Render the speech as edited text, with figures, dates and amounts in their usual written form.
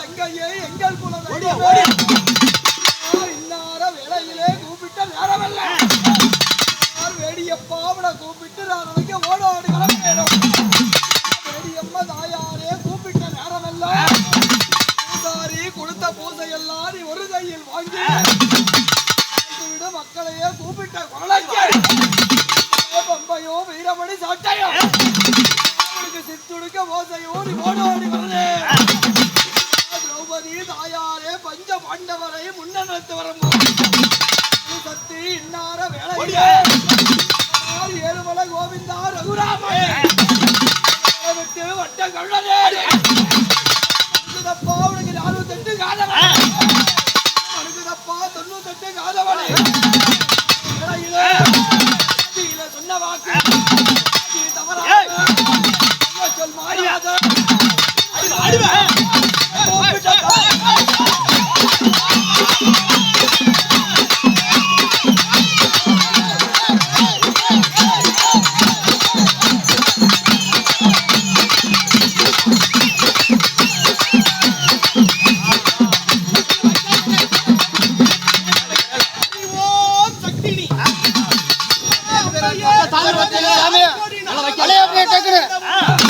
தங்கையே எங்கள் குலம் இன்னார வேளையிலே கூப்பிட்ட நேரமல்ல வேடியப்பா அவனை கூப்பிட்டு நான் வைக்க ஓடோடு கிளம்பேனும் வேடியம்மா தாயாரே கூப்பிட்ட நேரமல்ல பூசாரி கொடுத்த பூசையெல்லாம் நீ ஒரு கையில் வாங்கி விட மக்களையே கூப்பிட்ட குரலைக்கு பம்பையோ வீரமணி சாட்டையோ அவனுக்கு சித்துடுக்க ஓசையோ நீ ஓடோடி வருது திரௌபதி தாயாரே பஞ்ச பாண்டவரை முன்னெடுத்து வரும்போது சக்தி இன்னார வேளையிலே ஏழுமலை கோவிந்தா ரகுராமனே விட்டு வட்ட கள்ளனே தப்பா உனக்கு 48 காதவனே தப்பா 98 காதவனே சொன்ன வாக்கு தவறாக சொல் மாறியாத கேக்குறேன்